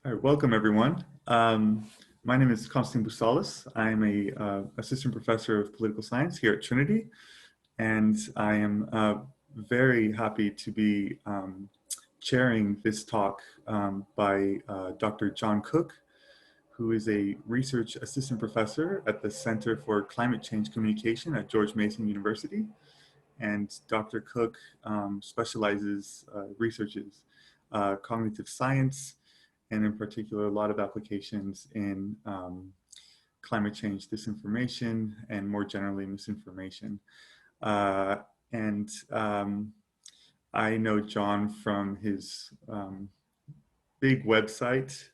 All right, welcome everyone. My name is Constantine Boussalis. I'm a assistant professor of political science here at Trinity, and I am very happy to be chairing this talk by Dr. John Cook, who is a research assistant professor at the Center for Climate Change Communication at George Mason University. And Dr. Cook researches cognitive science, and in particular, a lot of applications in climate change disinformation and more generally misinformation. And I know John from his big website,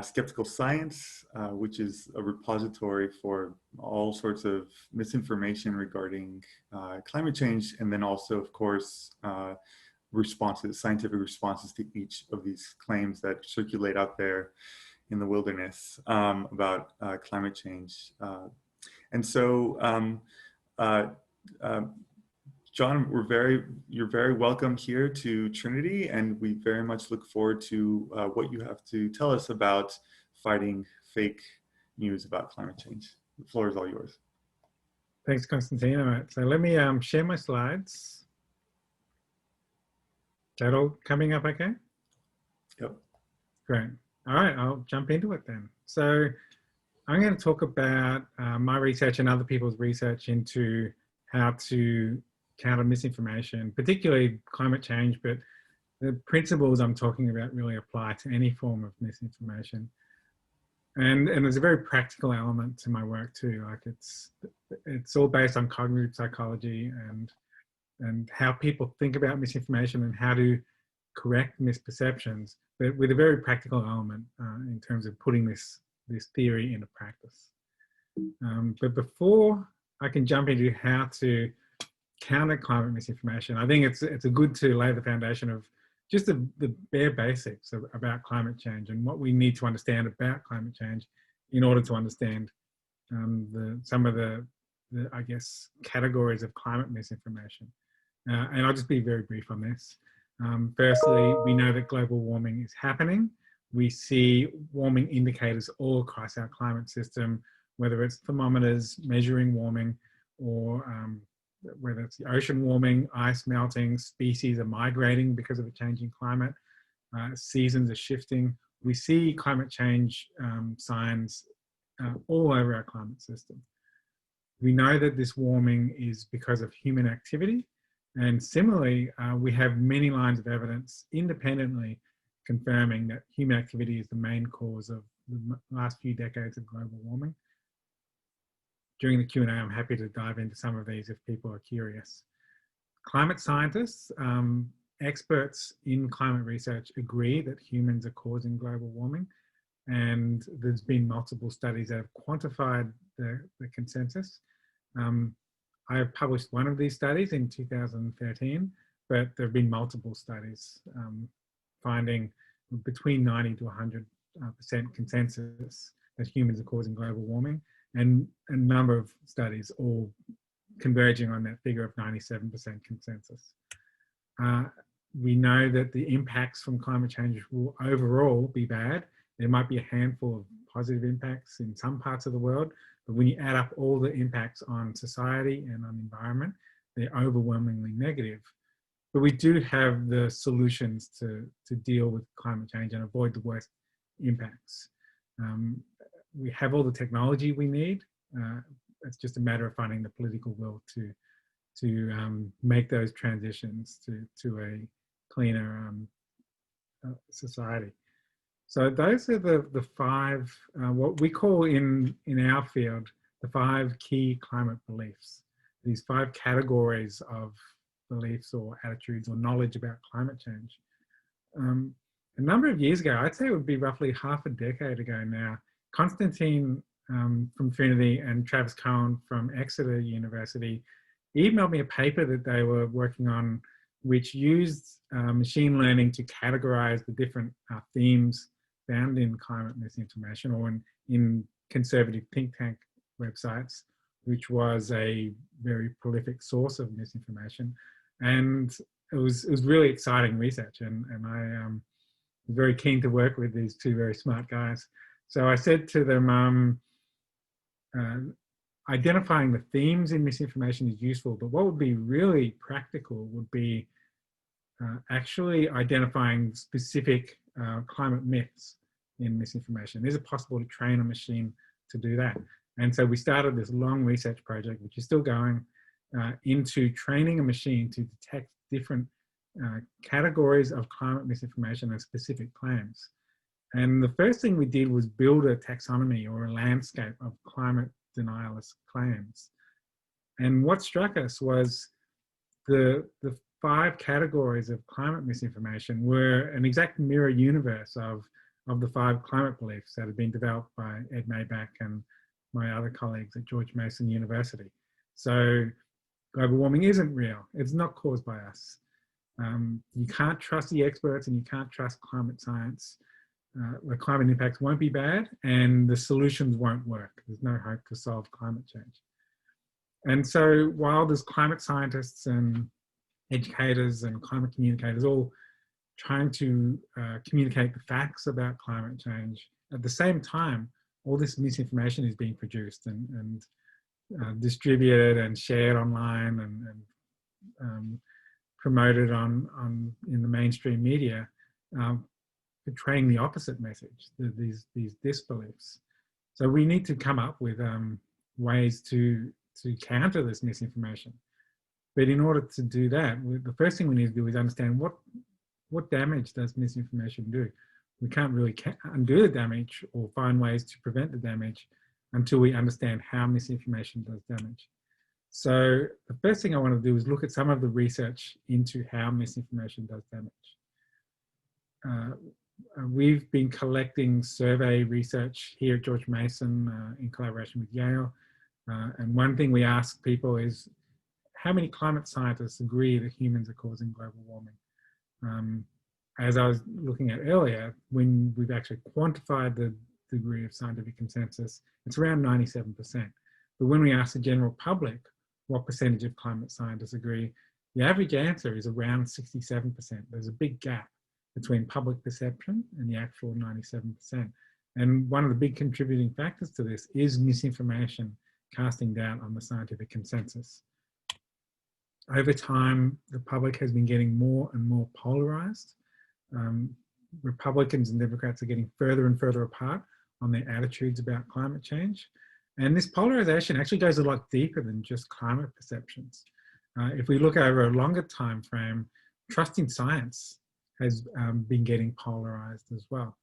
Skeptical Science, which is a repository for all sorts of misinformation regarding climate change, and then also, of course, scientific responses to each of these claims that circulate out there in the wilderness about climate change. And so, John, you're very welcome here to Trinity, and we very much look forward to what you have to tell us about fighting fake news about climate change. The floor is all yours. Thanks, Constantine. All right, so let me share my slides. Is that all coming up okay? Yep. Great. All right, I'll jump into it then. So I'm going to talk about my research and other people's research into how to counter misinformation, particularly climate change, but the principles I'm talking about really apply to any form of misinformation. And there's a very practical element to my work too. Like it's all based on cognitive psychology and how people think about misinformation and how to correct misperceptions, but with a very practical element in terms of putting this theory into practice. But before I can jump into how to counter climate misinformation, I think it's a good to lay the foundation of just the bare basics about climate change and what we need to understand about climate change in order to understand some of the I guess categories of climate misinformation. And I'll just be very brief on this. Firstly, we know that global warming is happening. We see warming indicators all across our climate system, whether it's thermometers measuring warming or whether it's the ocean warming, ice melting, species are migrating because of a changing climate, seasons are shifting. We see climate change signs all over our climate system. We know that this warming is because of human activity. And similarly, we have many lines of evidence independently confirming that human activity is the main cause of the last few decades of global warming. During the Q&A, I'm happy to dive into some of these if people are curious. Climate scientists, experts in climate research agree that humans are causing global warming. And there's been multiple studies that have quantified the consensus. I have published one of these studies in 2013, but there have been multiple studies finding between 90 to 100% consensus that humans are causing global warming, and a number of studies all converging on that figure of 97% consensus. We know that the impacts from climate change will overall be bad. There might be a handful of positive impacts in some parts of the world, but when you add up all the impacts on society and on the environment, they're overwhelmingly negative. But we do have the solutions to deal with climate change and avoid the worst impacts. We have all the technology we need. It's just a matter of finding the political will to make those transitions to a cleaner society. So those are the five, what we call in our field, the 5 key climate beliefs. These 5 categories of beliefs or attitudes or knowledge about climate change. A number of years ago, I'd say it would be roughly half a decade ago now, Constantine from Trinity and Travis Cohen from Exeter University emailed me a paper that they were working on, which used machine learning to categorize the different themes found in climate misinformation or in conservative think tank websites, which was a very prolific source of misinformation. And it was really exciting research. And very keen to work with these two very smart guys. So I said to them, identifying the themes in misinformation is useful, but what would be really practical would be actually identifying specific climate myths in misinformation. Is it possible to train a machine to do that? And so we started this long research project, which is still going, into training a machine to detect different categories of climate misinformation and specific claims. And the first thing we did was build a taxonomy or a landscape of climate denialist claims. And what struck us was the 5 categories of climate misinformation were an exact mirror universe of the 5 climate beliefs that had been developed by Ed Maybach and my other colleagues at George Mason University. So global warming isn't real. It's not caused by us. You can't trust the experts and you can't trust climate science. The climate impacts won't be bad and the solutions won't work. There's no hope to solve climate change. And so while there's climate scientists and educators and climate communicators all trying to communicate the facts about climate change, at the same time, all this misinformation is being produced and distributed and shared online and promoted in the mainstream media, portraying the opposite message, these disbeliefs. So we need to come up with ways to counter this misinformation. But in order to do that, the first thing we need to do is understand what damage does misinformation do. We can't really undo the damage or find ways to prevent the damage until we understand how misinformation does damage. So the first thing I want to do is look at some of the research into how misinformation does damage. We've been collecting survey research here at George Mason in collaboration with Yale. And one thing we ask people is, how many climate scientists agree that humans are causing global warming? As I was looking at earlier, when we've actually quantified the degree of scientific consensus, it's around 97%. But when we ask the general public what percentage of climate scientists agree, the average answer is around 67%. There's a big gap between public perception and the actual 97%. And one of the big contributing factors to this is misinformation casting doubt on the scientific consensus. Over time, the public has been getting more and more polarized. Republicans and Democrats are getting further and further apart on their attitudes about climate change. And this polarization actually goes a lot deeper than just climate perceptions. If we look over a longer time frame, trust in science has been getting polarized as well.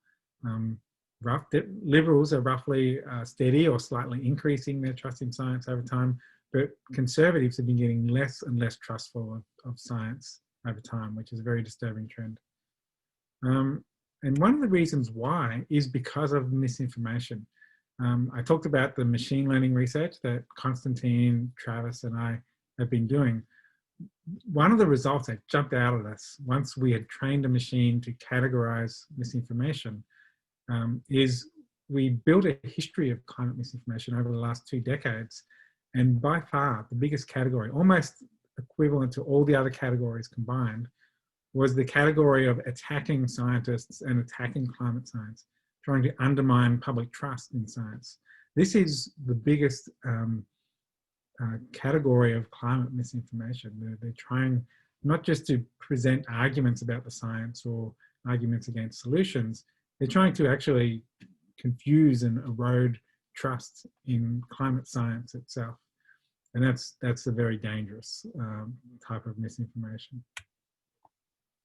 Liberals are roughly steady or slightly increasing their trust in science over time, but conservatives have been getting less and less trustful of science over time, which is a very disturbing trend. And one of the reasons why is because of misinformation. I talked about the machine learning research that Constantine, Travis, and I have been doing. One of the results that jumped out at us once we had trained a machine to categorize misinformation is we built a history of climate misinformation over the last 2 decades. And by far, the biggest category, almost equivalent to all the other categories combined, was the category of attacking scientists and attacking climate science, trying to undermine public trust in science. This is the biggest category of climate misinformation. They're trying not just to present arguments about the science or arguments against solutions, they're trying to actually confuse and erode trust in climate science itself. And that's a very dangerous type of misinformation.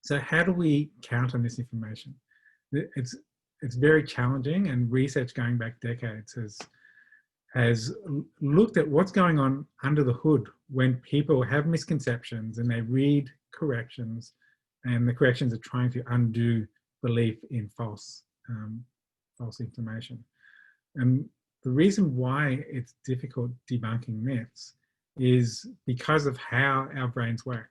So how do we counter misinformation? It's very challenging, and research going back decades has looked at what's going on under the hood when people have misconceptions and they read corrections, and the corrections are trying to undo belief in false information. And the reason why it's difficult debunking myths is because of how our brains work.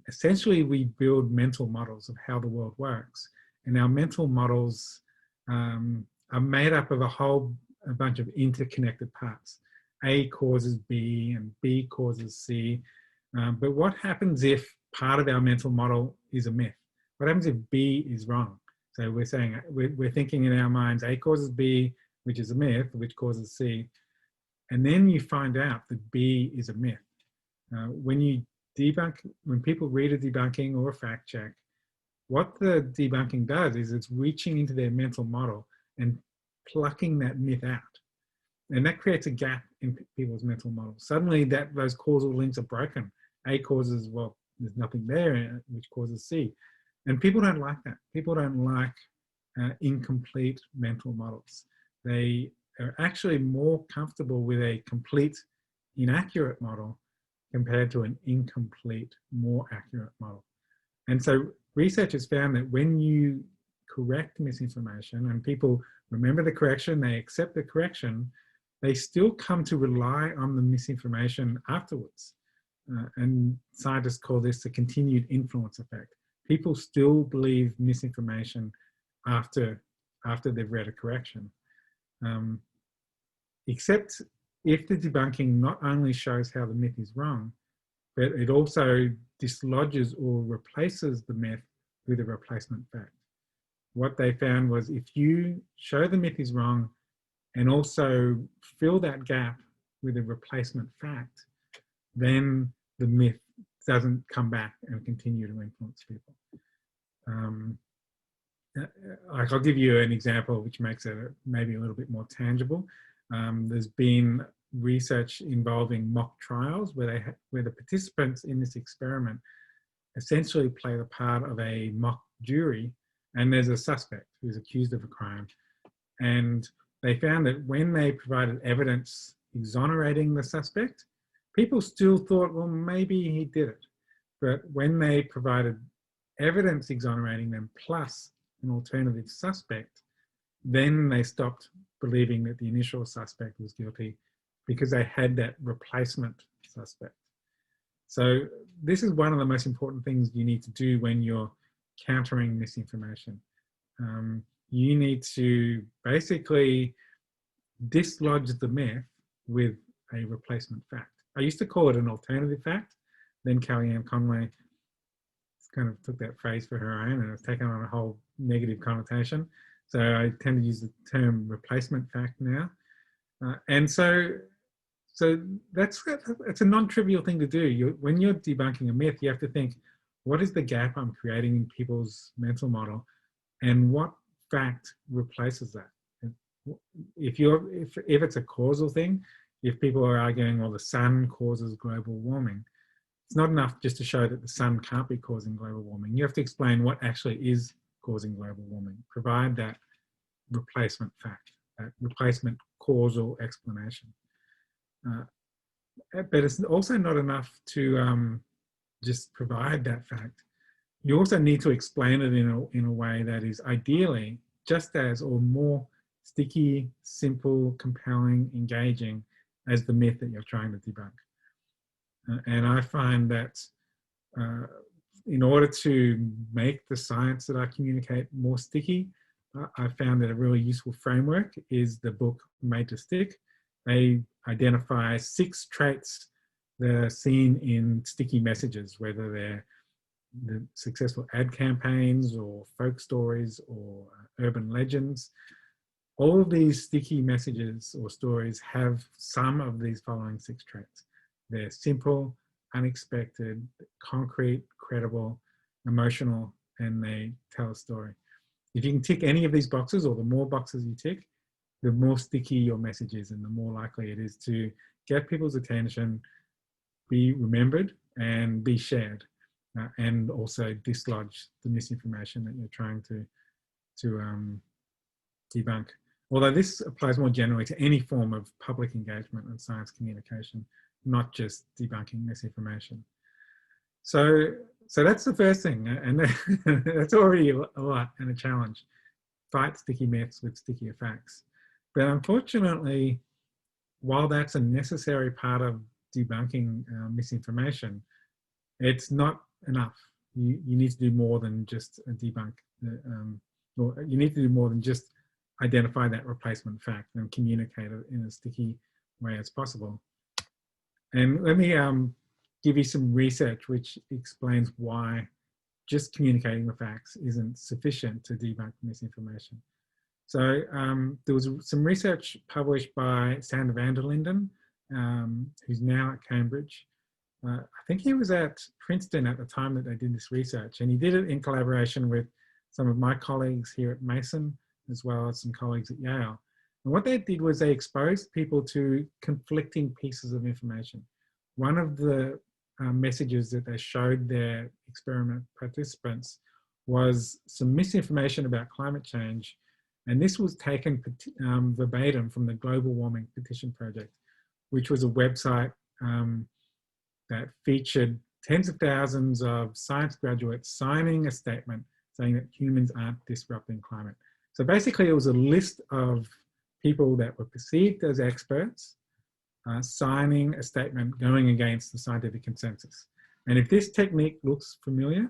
Essentially, we build mental models of how the world works, and our mental models are made up of a bunch of interconnected parts. A causes B and B causes C. But what happens if part of our mental model is a myth? What happens if B is wrong? So we're saying, we're thinking in our minds, A causes B, which is a myth, which causes C. And then you find out that B is a myth. When you debunk, when people read a debunking or a fact check, what the debunking does is it's reaching into their mental model and plucking that myth out. And that creates a gap in people's mental model. Suddenly those causal links are broken. A causes, well, there's nothing there, which causes C. And people don't like that. People don't like incomplete mental models. They are actually more comfortable with a complete, inaccurate model compared to an incomplete, more accurate model. And so research has found that when you correct misinformation and people remember the correction, they accept the correction, they still come to rely on the misinformation afterwards. And scientists call this the continued influence effect. People still believe misinformation after they've read a correction. Except if the debunking not only shows how the myth is wrong, but it also dislodges or replaces the myth with a replacement fact. What they found was if you show the myth is wrong and also fill that gap with a replacement fact, then the myth doesn't come back and continue to influence people. I'll give you an example which makes it maybe a little bit more tangible. There's been research involving mock trials where the participants in this experiment essentially play the part of a mock jury, and there's a suspect who's accused of a crime. And they found that when they provided evidence exonerating the suspect, people still thought, well, maybe he did it. But when they provided evidence exonerating them plus an alternative suspect, then they stopped believing that the initial suspect was guilty because they had that replacement suspect. So this is one of the most important things you need to do when you're countering misinformation. You need to basically dislodge the myth with a replacement fact. I used to call it an alternative fact. Then Kellyanne Conway kind of took that phrase for her own and it's taken on a whole negative connotation. So I tend to use the term replacement fact now. And so that's a non-trivial thing to do. When you're debunking a myth, you have to think, what is the gap I'm creating in people's mental model, and what fact replaces that? If it's a causal thing, if people are arguing, well, the sun causes global warming, it's not enough just to show that the sun can't be causing global warming. You have to explain what actually is causing global warming. Provide that replacement fact, that replacement causal explanation. But it's also not enough to just provide that fact. You also need to explain it in a way that is ideally just as or more sticky, simple, compelling, engaging as the myth that you're trying to debunk. And I find that in order to make the science that I communicate more sticky, I found that a really useful framework is the book Made to Stick. They identify 6 traits that are seen in sticky messages, whether they're the successful ad campaigns or folk stories or urban legends. All of these sticky messages or stories have some of these following 6 traits. They're simple, unexpected, concrete, credible, emotional, and they tell a story. If you can tick any of these boxes, or the more boxes you tick, the more sticky your message is and the more likely it is to get people's attention, be remembered, and be shared, and also dislodge the misinformation that you're trying to debunk. Although this applies more generally to any form of public engagement and science communication, not just debunking misinformation. So that's the first thing, and that's already a lot and a challenge. Fight sticky myths with stickier facts. But unfortunately, while that's a necessary part of debunking misinformation, it's not enough. You need to do more than just a debunk, or you need to do more than just identify that replacement fact and communicate it in a sticky way as possible. And let me give you some research which explains why just communicating the facts isn't sufficient to debunk misinformation. So there was some research published by Sander van der Linden, who's now at Cambridge. I think he was at Princeton at the time that they did this research, and he did it in collaboration with some of my colleagues here at Mason, as well as some colleagues at Yale. And what they did was they exposed people to conflicting pieces of information. One of the messages that they showed their experiment participants was some misinformation about climate change. And this was taken verbatim from the Global Warming Petition Project, which was a website that featured tens of thousands of science graduates signing a statement saying that humans aren't disrupting climate. So basically it was a list of people that were perceived as experts signing a statement going against the scientific consensus. And if this technique looks familiar,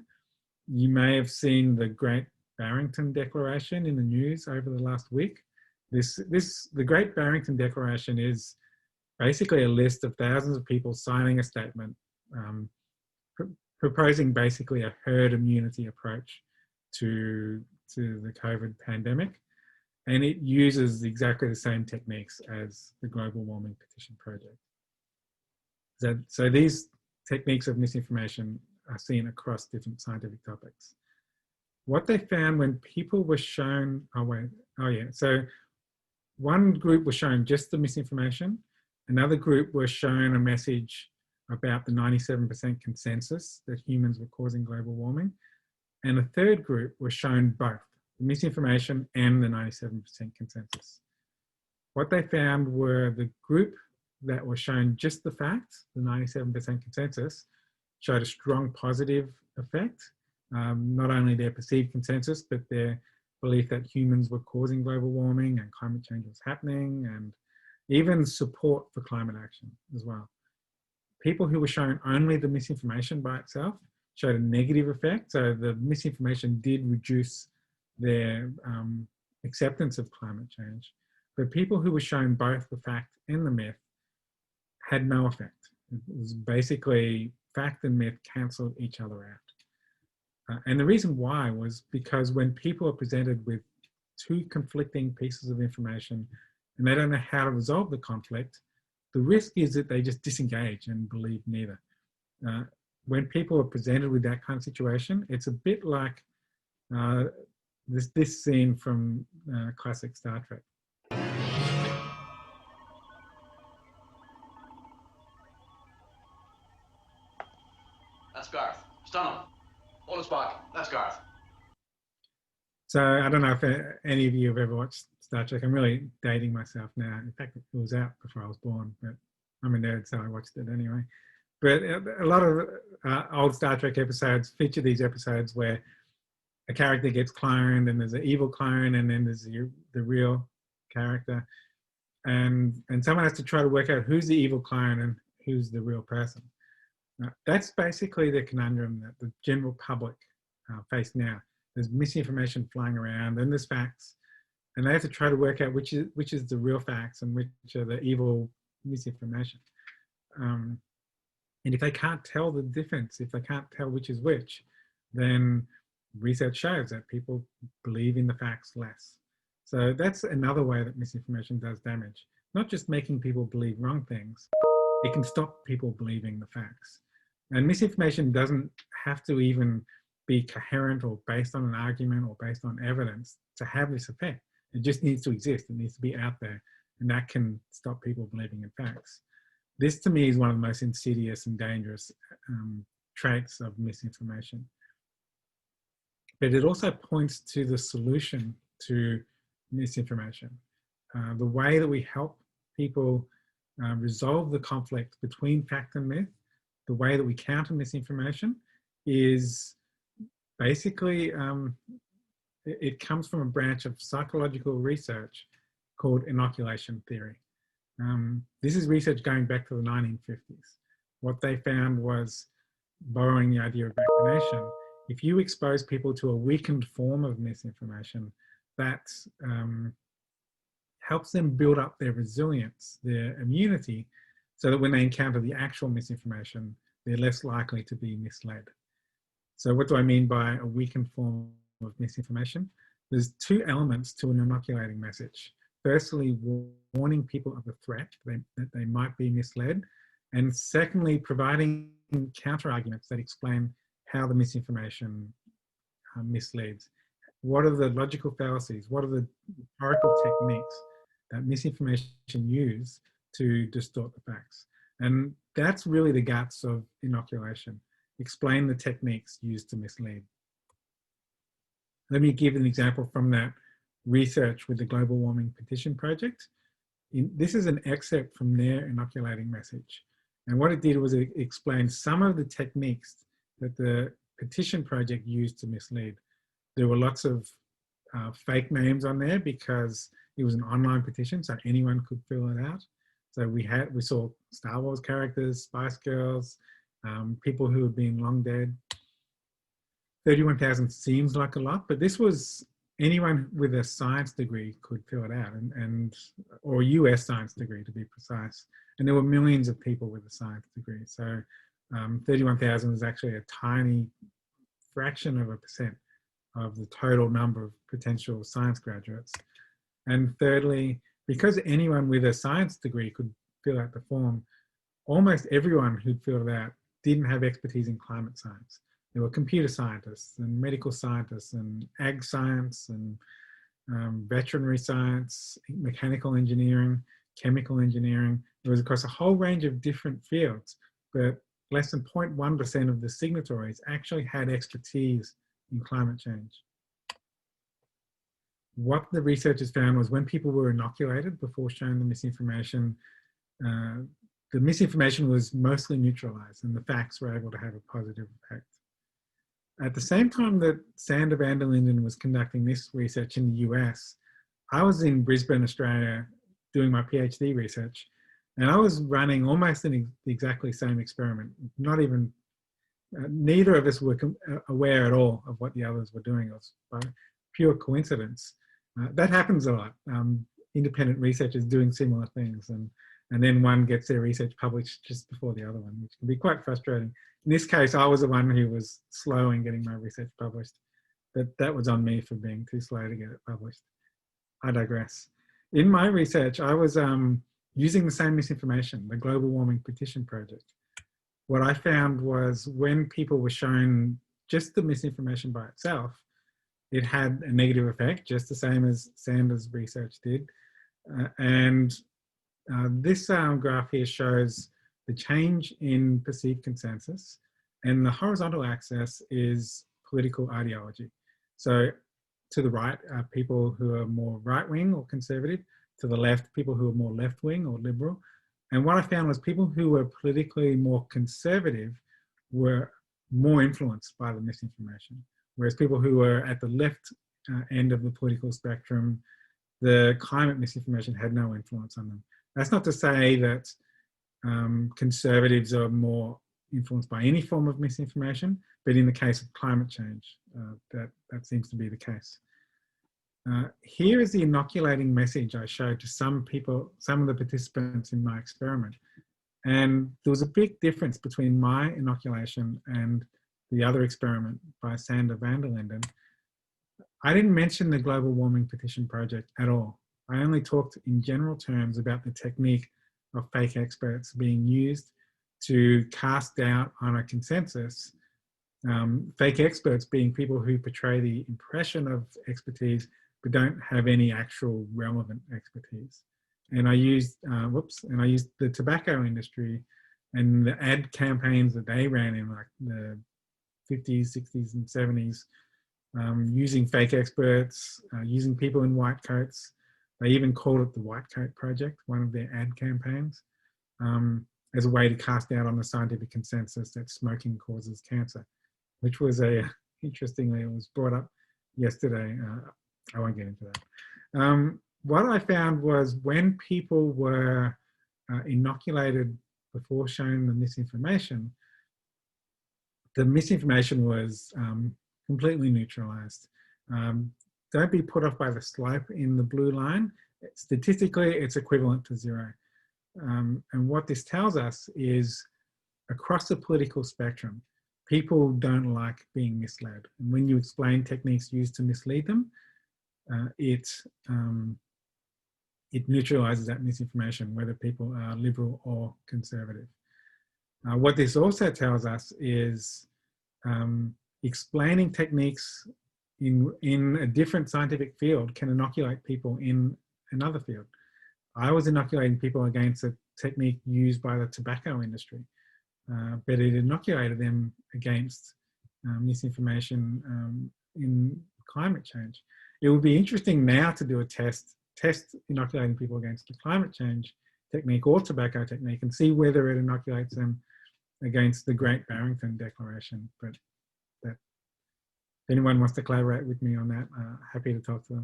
you may have seen the Great Barrington Declaration in the news over the last week. The Great Barrington Declaration is basically a list of thousands of people signing a statement proposing basically a herd immunity approach to the COVID pandemic. And it uses exactly the same techniques as the Global Warming Petition Project. So these techniques of misinformation are seen across different scientific topics. What they found when people were shown, so one group was shown just the misinformation, another group was shown a message about the 97% consensus that humans were causing global warming, and a third group was shown both the misinformation and the 97% consensus. What they found were the group that was shown just the facts, the 97% consensus, showed a strong positive effect. Not only their perceived consensus, but their belief that humans were causing global warming and climate change was happening, and even support for climate action as well. People who were shown only the misinformation by itself showed a negative effect. So the misinformation did reduce their acceptance of climate change. But people who were shown both the fact and the myth had no effect. It was basically fact and myth cancelled each other out. And the reason why was because when people are presented with two conflicting pieces of information and they don't know how to resolve the conflict, the risk is that they just disengage and believe neither. When people are presented with that kind of situation, it's a bit like this scene from classic Star Trek. That's Garth. Stun him. Hold his back. That's Garth. So I don't know if any of you have ever watched Star Trek. I'm really dating myself now. In fact, it was out before I was born, but I'm a nerd, so I watched it anyway. But a lot of old Star Trek episodes feature these episodes where a character gets cloned and there's an evil clone and then there's the real character. And someone has to try to work out who's the evil clone and who's the real person. That's basically the conundrum that the general public face now. There's misinformation flying around and there's facts, and they have to try to work out which is the real facts and which are the evil misinformation. And if they can't tell the difference, if they can't tell which is which, then research shows that people believe in the facts less. So that's another way that misinformation does damage. Not just making people believe wrong things, it can stop people believing the facts. And misinformation doesn't have to even be coherent or based on an argument or based on evidence to have this effect. It just needs to exist. It needs to be out there, and that can stop people believing in facts. This to me is one of the most insidious and dangerous traits of misinformation. But it also points to the solution to misinformation. The way that we help people resolve the conflict between fact and myth, the way that we counter misinformation is basically, it comes from a branch of psychological research called inoculation theory. This is research going back to the 1950s. What they found was, borrowing the idea of vaccination, if you expose people to a weakened form of misinformation, that helps them build up their resilience, their immunity, so that when they encounter the actual misinformation, they're less likely to be misled. So what do I mean by a weakened form of misinformation? There's two elements to an inoculating message. Firstly, warning people of the threat that they might be misled. And secondly, providing counter-arguments that explain how the misinformation misleads. What are the logical fallacies? What are the rhetorical techniques that misinformation use to distort the facts? And that's really the guts of inoculation. Explain the techniques used to mislead. Let me give an example from that research with the Global Warming Petition Project. This is an excerpt from their inoculating message. And what it did was it explained some of the techniques that the petition project used to mislead. There were lots of fake names on there because it was an online petition, so anyone could fill it out. So we saw Star Wars characters, Spice Girls, people who had been long dead. 31,000 seems like a lot, but this was anyone with a science degree could fill it out, or a US science degree to be precise. And there were millions of people with a science degree. So 31,000 is actually a tiny fraction of a percent of the total number of potential science graduates. And thirdly, because anyone with a science degree could fill out the form, almost everyone who'd filled it out didn't have expertise in climate science. There were computer scientists and medical scientists and ag science and veterinary science, mechanical engineering, chemical engineering. It was across a whole range of different fields, but less than 0.1% of the signatories actually had expertise in climate change. What the researchers found was when people were inoculated before showing the misinformation was mostly neutralized and the facts were able to have a positive effect. At the same time that Sander van der Linden was conducting this research in the US, I was in Brisbane, Australia, doing my PhD research, and I was running almost the exactly same experiment. Not even, neither of us were aware at all of what the others were doing. It was by pure coincidence. That happens a lot. Independent researchers doing similar things, and then one gets their research published just before the other one, which can be quite frustrating. In this case, I was the one who was slow in getting my research published, but that was on me for being too slow to get it published. I digress. In my research, I was using the same misinformation, the Global Warming Petition Project. What I found was when people were shown just the misinformation by itself, it had a negative effect, just the same as Sander's research did. This graph here shows the change in perceived consensus, and the horizontal axis is political ideology. So to the right are people who are more right-wing or conservative, to the left, people who are more left-wing or liberal. And what I found was people who were politically more conservative were more influenced by the misinformation, whereas people who were at the left end of the political spectrum, the climate misinformation had no influence on them. That's not to say that conservatives are more influenced by any form of misinformation, but in the case of climate change, that seems to be the case. Here is the inoculating message I showed to some people, some of the participants in my experiment. And there was a big difference between my inoculation and the other experiment by Sander van der Linden. I didn't mention the Global Warming Petition Project at all. I only talked in general terms about the technique of fake experts being used to cast doubt on a consensus. Fake experts being people who portray the impression of expertise but don't have any actual relevant expertise. And I used, the tobacco industry and the ad campaigns that they ran in like the 50s, 60s, and 70s, using fake experts, using people in white coats. They even called it the White Coat Project, one of their ad campaigns, as a way to cast doubt on the scientific consensus that smoking causes cancer, which was interestingly, it was brought up yesterday. I won't get into that. What I found was when people were inoculated before showing the misinformation was completely neutralized. Don't be put off by the slope in the blue line. Statistically, it's equivalent to 0. And what this tells us is across the political spectrum, people don't like being misled. And when you explain techniques used to mislead them, it neutralizes that misinformation, whether people are liberal or conservative. What this also tells us is explaining techniques in a different scientific field can inoculate people in another field. I was inoculating people against a technique used by the tobacco industry, but it inoculated them against misinformation in climate change. It would be interesting now to do a test inoculating people against the climate change technique or tobacco technique and see whether it inoculates them against the Great Barrington Declaration. But that, if anyone wants to collaborate with me on that, happy to talk to them.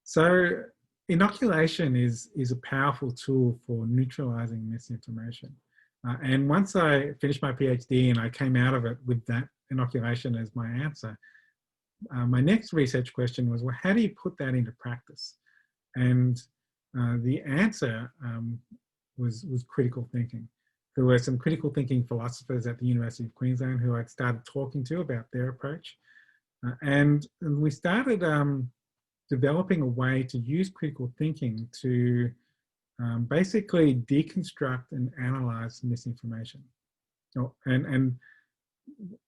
So inoculation is a powerful tool for neutralizing misinformation. And once I finished my PhD and I came out of it with that inoculation as my answer, my next research question was, well, how do you put that into practice? And the answer was critical thinking. There were some critical thinking philosophers at the University of Queensland who I'd started talking to about their approach. And we started developing a way to use critical thinking to basically deconstruct and analyze misinformation. And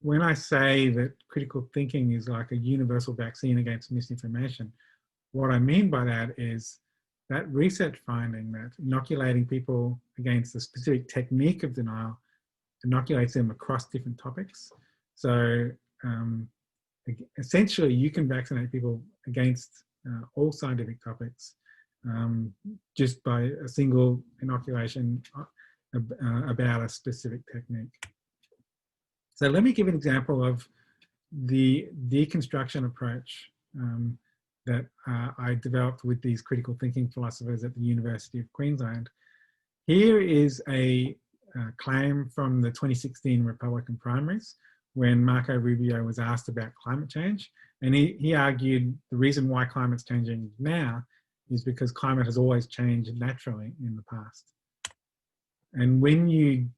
when I say that critical thinking is like a universal vaccine against misinformation, what I mean by that is that research finding that inoculating people against a specific technique of denial inoculates them across different topics. So essentially you can vaccinate people against all scientific topics just by a single inoculation about a specific technique. So let me give an example of the deconstruction approach that I developed with these critical thinking philosophers at the University of Queensland. Here is a claim from the 2016 Republican primaries when Marco Rubio was asked about climate change. And he argued the reason why climate's changing now is because climate has always changed naturally in the past. And when you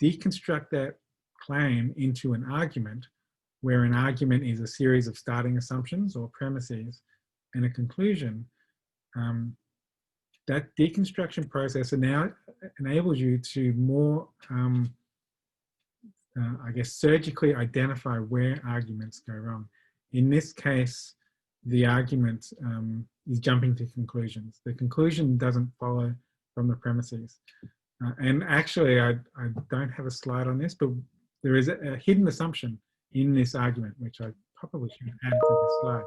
deconstruct that claim into an argument, where an argument is a series of starting assumptions or premises and a conclusion, that deconstruction process now enables you to more, I guess, surgically identify where arguments go wrong. In this case, the argument is jumping to conclusions. The conclusion doesn't follow from the premises. And actually, I don't have a slide on this, but there is a hidden assumption in this argument, which I probably should add to this slide,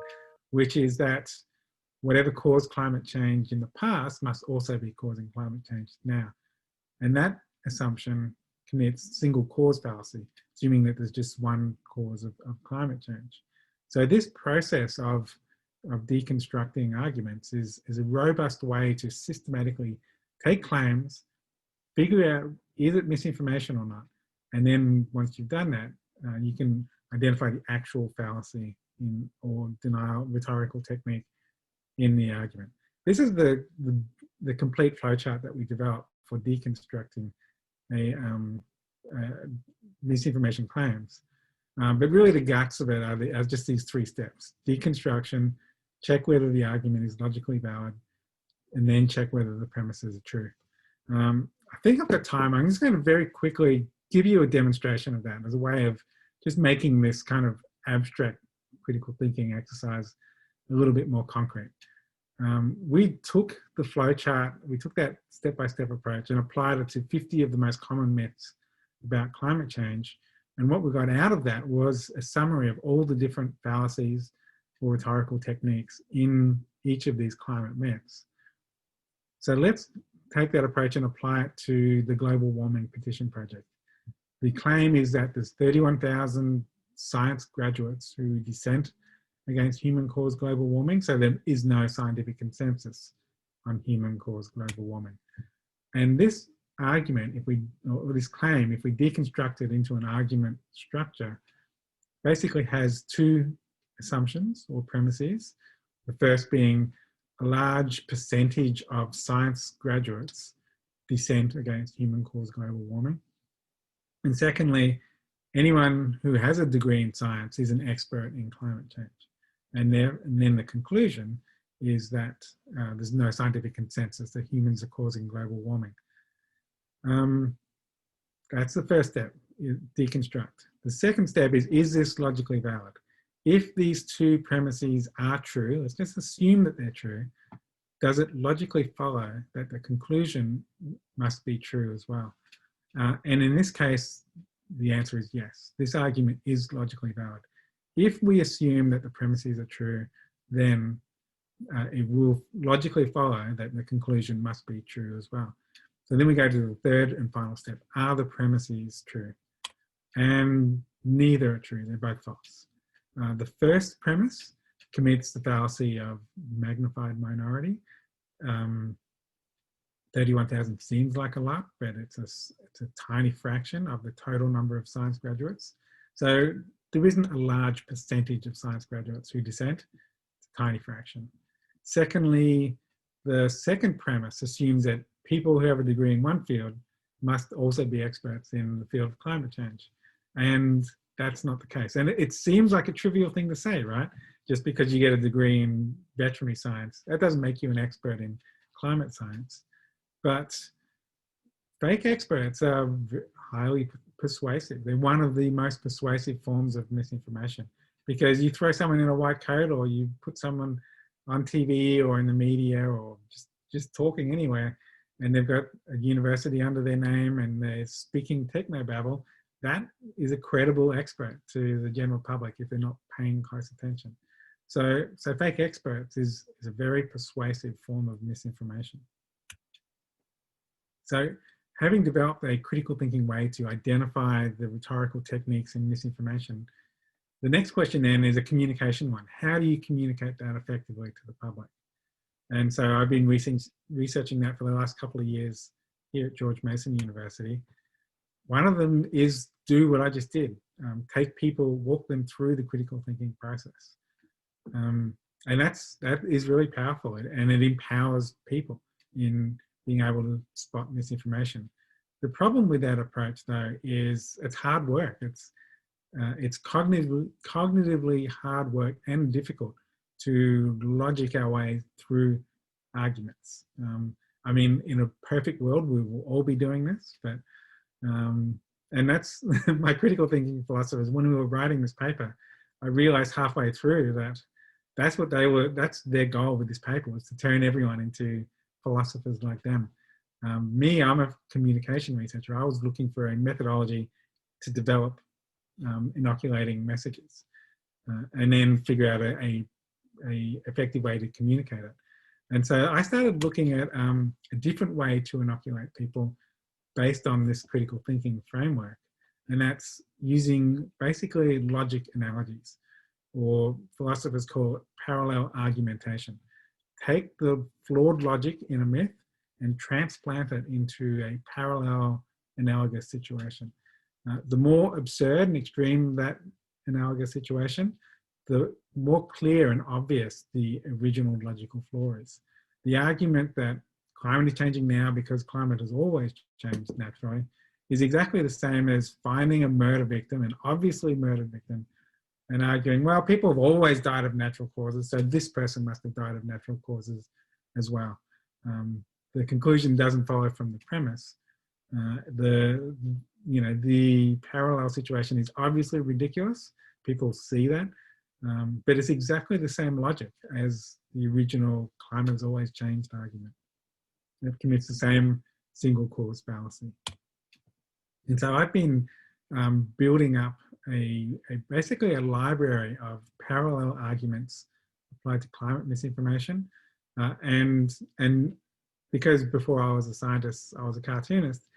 which is that whatever caused climate change in the past must also be causing climate change now. And that assumption commits single cause fallacy, assuming that there's just one cause of climate change. So this process of deconstructing arguments is a robust way to systematically take claims, figure out, is it misinformation or not? And then once you've done that, you can identify the actual fallacy or denial rhetorical technique in the argument. This is the complete flowchart that we developed for deconstructing misinformation claims. But really the guts of it are just these three steps: deconstruction, check whether the argument is logically valid, and then check whether the premises are true. I think I've got time. I'm just going to very quickly give you a demonstration of that as a way of just making this kind of abstract critical thinking exercise a little bit more concrete. We took the flowchart, we took that step-by-step approach and applied it to 50 of the most common myths about climate change. And what we got out of that was a summary of all the different fallacies or rhetorical techniques in each of these climate myths. So let's take that approach and apply it to the global warming petition project. The claim is that there's 31,000 science graduates who dissent against human-caused global warming, so there is no scientific consensus on human-caused global warming. And this argument, or this claim, if we deconstruct it into an argument structure, basically has two assumptions or premises. The first being a large percentage of science graduates dissent against human-caused global warming. And secondly, anyone who has a degree in science is an expert in climate change. And then the conclusion is that there's no scientific consensus that humans are causing global warming. That's the first step, deconstruct. The second step is this logically valid? If these two premises are true, let's just assume that they're true, does it logically follow that the conclusion must be true as well? And in this case, the answer is yes. This argument is logically valid. If we assume that the premises are true, then it will logically follow that the conclusion must be true as well. So then we go to the third and final step. Are the premises true? And neither are true, they're both false. The first premise commits the fallacy of magnified minority. 31,000 seems like a lot, but it's a tiny fraction of the total number of science graduates. So there isn't a large percentage of science graduates who dissent. It's a tiny fraction. Secondly, the second premise assumes that people who have a degree in one field must also be experts in the field of climate change. And that's not the case. And it seems like a trivial thing to say, right? Just because you get a degree in veterinary science, that doesn't make you an expert in climate science. But fake experts are highly persuasive. They're one of the most persuasive forms of misinformation, because you throw someone in a white coat, or you put someone on TV or in the media, or just talking anywhere, and they've got a university under their name and they're speaking technobabble. That is a credible expert to the general public if they're not paying close attention. So fake experts is a very persuasive form of misinformation. So having developed a critical thinking way to identify the rhetorical techniques in misinformation, the next question then is a communication one. How do you communicate that effectively to the public? And so I've been researching that for the last couple of years here at George Mason University. One of them is do what I just did. Take people, walk them through the critical thinking process. And that is really powerful, and it empowers people in being able to spot misinformation. The problem with that approach, though, is it's hard work. It's cognitively hard work and difficult to logic our way through arguments. I mean, in a perfect world, we will all be doing this, but and that's my critical thinking philosophers. When we were writing this paper, I realized halfway through that that's their goal with this paper, was to turn everyone into philosophers like them. Me, I'm a communication researcher. I was looking for a methodology to develop inoculating messages and then figure out a effective way to communicate it. And so I started looking at a different way to inoculate people based on this critical thinking framework. And that's using basically logic analogies, or philosophers call it parallel argumentation. Take the flawed logic in a myth and transplant it into a parallel analogous situation. The more absurd and extreme that analogous situation, the more clear and obvious the original logical flaw is. The argument that climate is changing now because climate has always changed naturally is exactly the same as finding a murder victim, an obviously murdered victim, and arguing, well, people have always died of natural causes, so this person must have died of natural causes as well. The conclusion doesn't follow from the premise. The parallel situation is obviously ridiculous. People see that, but it's exactly the same logic as the original climate has always changed argument. It commits the same single cause fallacy. And so I've been building up basically a library of parallel arguments applied to climate misinformation. And because before I was a scientist, I was a cartoonist,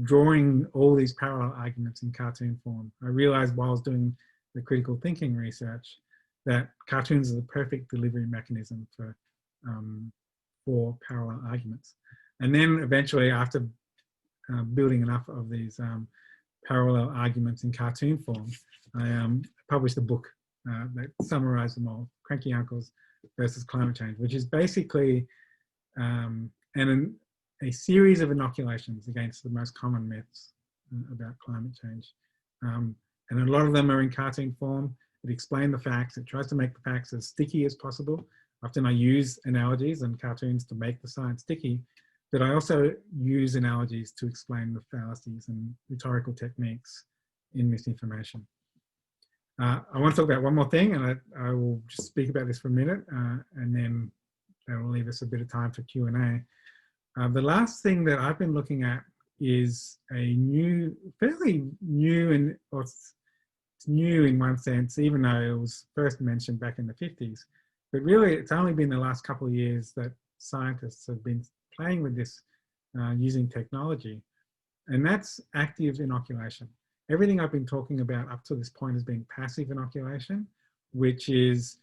drawing all these parallel arguments in cartoon form. I realized while I was doing the critical thinking research that cartoons are the perfect delivery mechanism for parallel arguments. And then eventually, after building enough of these parallel arguments in cartoon form, I published a book that summarized them all, Cranky Uncles versus Climate Change, which is basically a series of inoculations against the most common myths about climate change. And a lot of them are in cartoon form. It explains the facts. It tries to make the facts as sticky as possible. Often I use analogies and cartoons to make the science sticky, but I also use analogies to explain the fallacies and rhetorical techniques in misinformation. I want to talk about one more thing, and I will just speak about this for a minute, and then that will leave us a bit of time for Q&A. The last thing that I've been looking at is a new, fairly new, and it's new in one sense, even though it was first mentioned back in the 50s. But really, it's only been the last couple of years that scientists have been playing with this using technology, and that's active inoculation. Everything I've been talking about up to this point has been passive inoculation, which is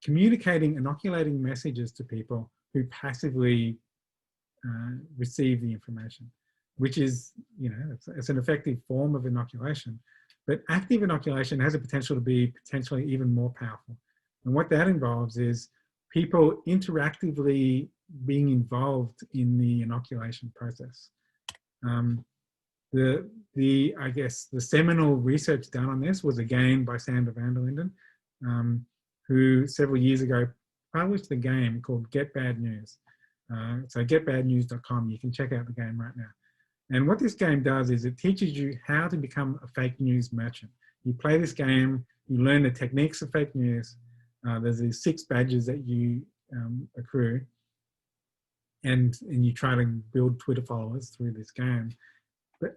communicating, inoculating messages to people who passively receive the information, which is, you know, it's an effective form of inoculation. But active inoculation has a potential to be potentially even more powerful. And what that involves is people interactively being involved in the inoculation process. I guess the seminal research done on this was again by Sander van der Linden, who several years ago published a game called Get Bad News. So getbadnews.com, you can check out the game right now. And what this game does is it teaches you how to become a fake news merchant. You play this game, you learn the techniques of fake news. There's these 6 badges that you accrue, and you try to build Twitter followers through this game.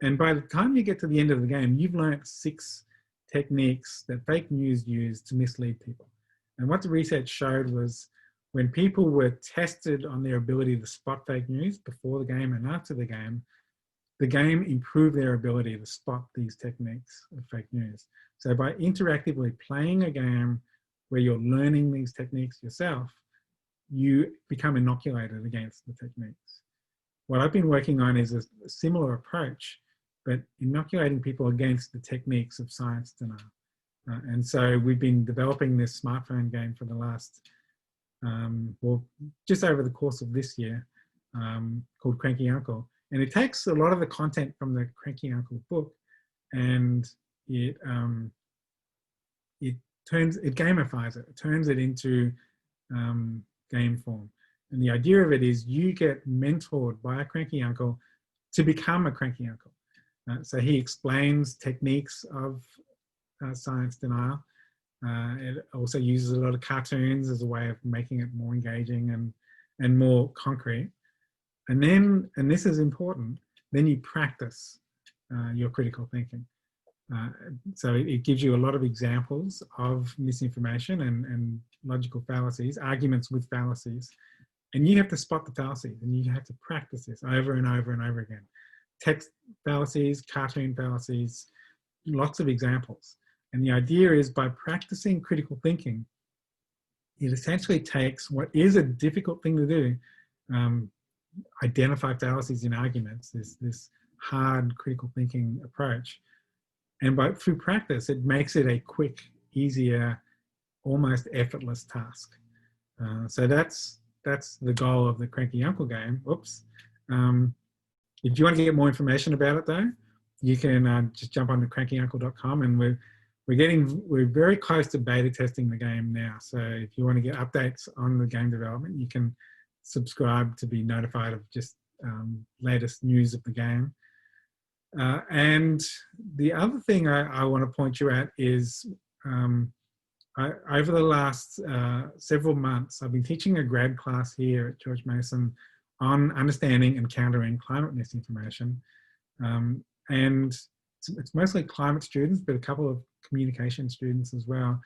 And by the time you get to the end of the game, you've learned 6 techniques that fake news use to mislead people. And what the research showed was when people were tested on their ability to spot fake news before the game and after the game improved their ability to spot these techniques of fake news. So by interactively playing a game where you're learning these techniques yourself, you become inoculated against the techniques. What I've been working on is a similar approach, but inoculating people against the techniques of science denial. And so we've been developing this smartphone game for the last, well, just over the course of this year, called Cranky Uncle. And it takes a lot of the content from the Cranky Uncle book, and it gamifies it. It turns it into game form. And the idea of it is you get mentored by a cranky uncle to become a cranky uncle. So he explains techniques of science denial. It also uses a lot of cartoons as a way of making it more engaging and more concrete. And then, and this is important, then you practice your critical thinking. So it gives you a lot of examples of misinformation and logical fallacies, arguments with fallacies. And you have to spot the fallacies, and you have to practice this over and over and over again. Text fallacies, cartoon fallacies, lots of examples. And the idea is by practicing critical thinking, it essentially takes what is a difficult thing to do, identify fallacies in arguments, this hard critical thinking approach. And through practice, it makes it a quick, easier, almost effortless task. So that's the goal of the Cranky Uncle game. Oops. If you want to get more information about it though, you can just jump on to crankyuncle.com, and we're very close to beta testing the game now. So if you want to get updates on the game development, you can subscribe to be notified of just latest news of the game. And the other thing I want to point you at is over the last several months, I've been teaching a grad class here at George Mason on understanding and countering climate misinformation. And it's mostly climate students, but a couple of communication students as well.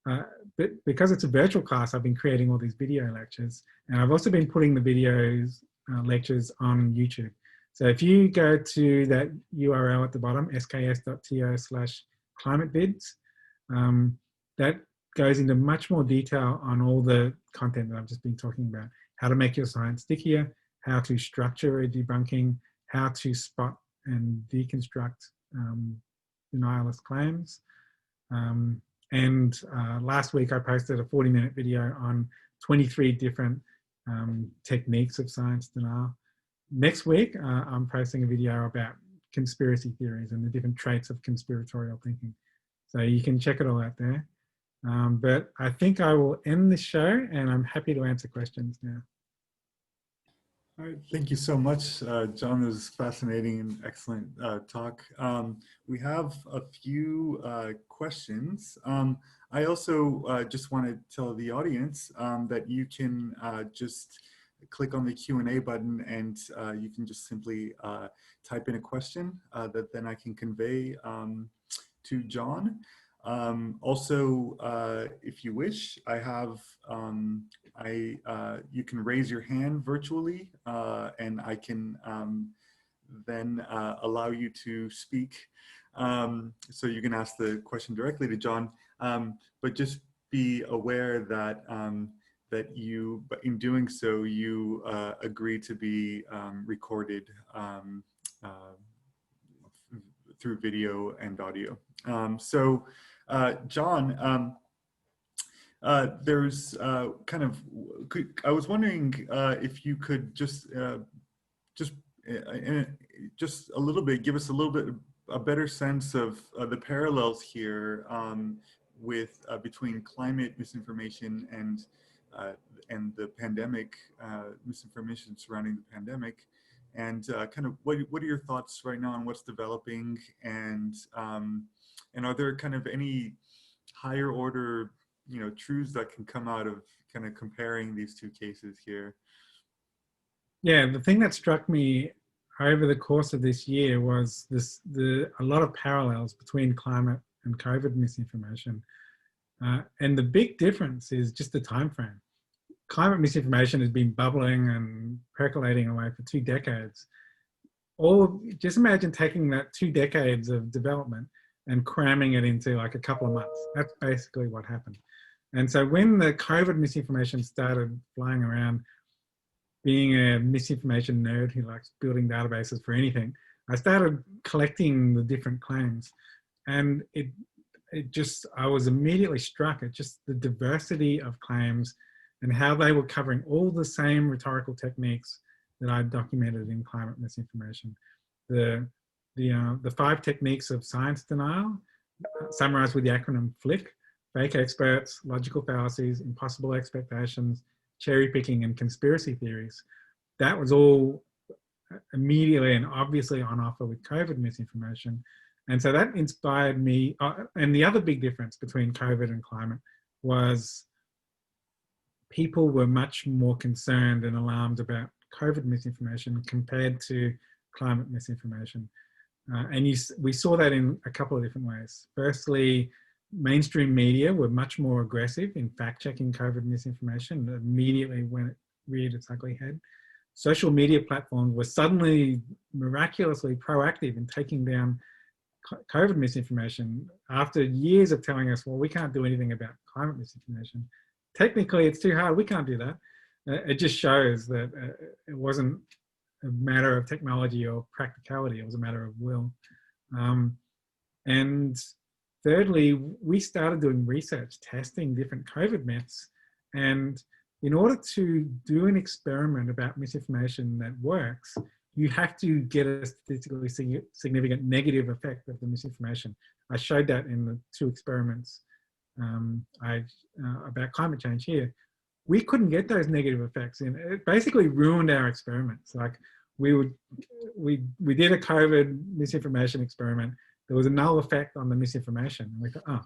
But because it's a virtual class, I've been creating all these video lectures, and I've also been putting the videos lectures on YouTube. So if you go to that URL at the bottom, sks.to/climatevids, that goes into much more detail on all the content that I've just been talking about. How to make your science stickier, how to structure a debunking, how to spot and deconstruct denialist claims. And last week I posted a 40-minute video on 23 different techniques of science denial. Next week, I'm posting a video about conspiracy theories and the different traits of conspiratorial thinking. So you can check it all out there. But I think I will end the show, and I'm happy to answer questions now. All right, thank you so much, John. This was fascinating and excellent talk. We have a few questions. I also just want to tell the audience that you can just click on the Q&A button, and you can just simply type in a question that then I can convey to John. Also, if you wish, I have, you can raise your hand virtually, and I can then allow you to speak. So you can ask the question directly to John, but just be aware that that you, in doing so, you agree to be recorded through video and audio. So, John, there's kind of, I was wondering if you could just a little bit, give us a little bit, a better sense of the parallels here with between climate misinformation and the pandemic, misinformation surrounding the pandemic. And kind of what are your thoughts right now on what's developing, and are there kind of any higher order, truths that can come out of kind of comparing these two cases here? Yeah, the thing that struck me over the course of this year was a lot of parallels between climate and COVID misinformation. And the big difference is just the time frame. Climate misinformation has been bubbling and percolating away for 2 decades. Just imagine taking that 2 decades of development and cramming it into like a couple of months. That's basically what happened. And so when the COVID misinformation started flying around, being a misinformation nerd who likes building databases for anything, I started collecting the different claims. And I was immediately struck at just the diversity of claims and how they were covering all the same rhetorical techniques that I documented in climate misinformation. The 5 techniques of science denial, summarized with the acronym FLIC: fake experts, logical fallacies, impossible expectations, cherry picking, and conspiracy theories. That was all immediately and obviously on offer with COVID misinformation. And so that inspired me. And the other big difference between COVID and climate was people were much more concerned and alarmed about COVID misinformation compared to climate misinformation. And we saw that in a couple of different ways. Firstly, mainstream media were much more aggressive in fact-checking COVID misinformation immediately when it reared its ugly head. Social media platforms were suddenly miraculously proactive in taking down COVID misinformation after years of telling us, well, we can't do anything about climate misinformation. Technically, it's too hard. We can't do that. It just shows that it wasn't a matter of technology or practicality. It was a matter of will. And thirdly, we started doing research, testing different COVID myths. And in order to do an experiment about misinformation that works, you have to get a statistically significant negative effect of the misinformation. I showed that in the 2 experiments about climate change here. We couldn't get those negative effects, and it basically ruined our experiments. Like we did a COVID misinformation experiment. There was a null effect on the misinformation. And we thought, oh,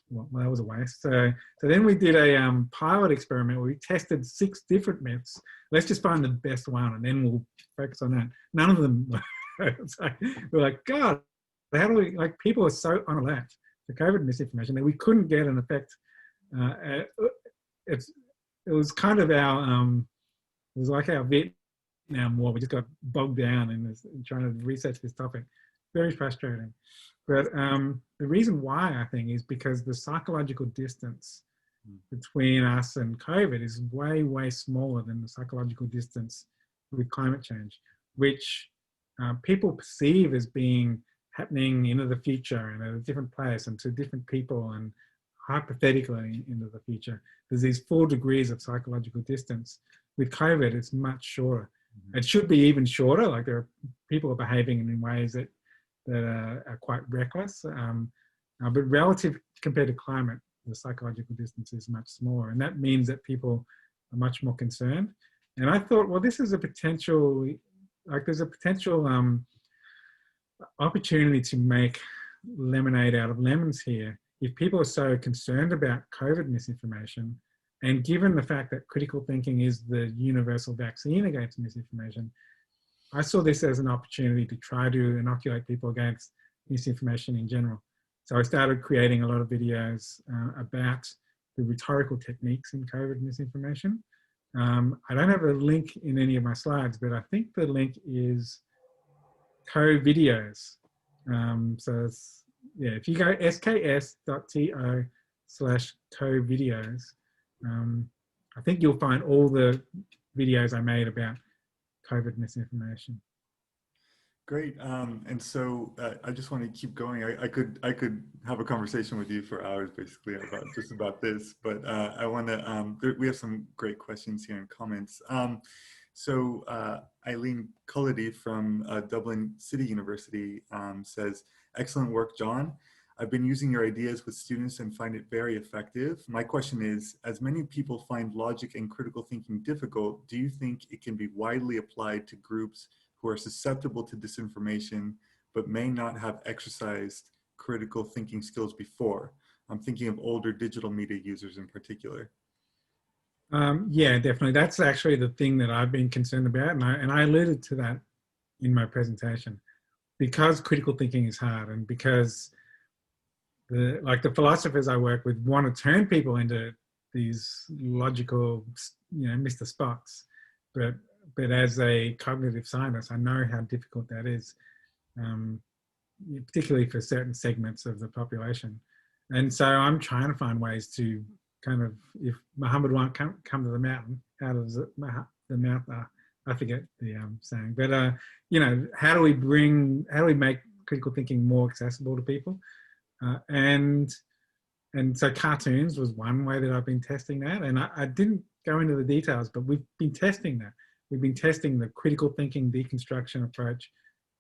well, that was a waste. So then we did a pilot experiment where we tested 6 different myths. Let's just find the best one, and then we'll focus on that. None of them worked. So we're like, God, how do we, like, people are so on alert to COVID misinformation that we couldn't get an effect. It was kind of our, it was like our Vietnam War. We just got bogged down in trying to research this topic. Very frustrating. But the reason why, I think, is because the psychological distance between us and COVID is way, way smaller than the psychological distance with climate change, which people perceive as being happening into the future and at a different place and to different people and hypothetically into the future. There's these 4 degrees of psychological distance. With COVID, it's much shorter. It should be even shorter. Like, there are people are behaving in ways that that are quite reckless, but relative compared to climate, the psychological distance is much smaller, and that means that people are much more concerned. And I thought, well, this is a potential, like there's a potential opportunity to make lemonade out of lemons here. If people are so concerned about COVID misinformation, and given the fact that critical thinking is the universal vaccine against misinformation, I saw this as an opportunity to try to inoculate people against misinformation in general. So I started creating a lot of videos about the rhetorical techniques in COVID misinformation. I don't have a link in any of my slides, but I think the link is co-videos. So it's, yeah, if you go sks.to/co-videos, I think you'll find all the videos I made about COVID misinformation. Great. And so I just want to keep going. I could have a conversation with you for hours, basically, about just about this. But I want to. We have some great questions here and comments. So Eileen Cullity from Dublin City University says, "Excellent work, John. I've been using your ideas with students and find it very effective. My question is, as many people find logic and critical thinking difficult, do you think it can be widely applied to groups who are susceptible to disinformation, but may not have exercised critical thinking skills before? I'm thinking of older digital media users in particular." Yeah, definitely. That's actually the thing that I've been concerned about. And I alluded to that in my presentation. Because critical thinking is hard, and because the philosophers I work with want to turn people into these logical, Mr. Spots. But as a cognitive scientist, I know how difficult that is, particularly for certain segments of the population. And so I'm trying to find ways to kind of, if Muhammad won't come to the mountain, how does the mountain, I forget the saying, but how do we make critical thinking more accessible to people? And so cartoons was one way that I've been testing that. And I didn't go into the details, but we've been testing that. We've been testing the critical thinking deconstruction approach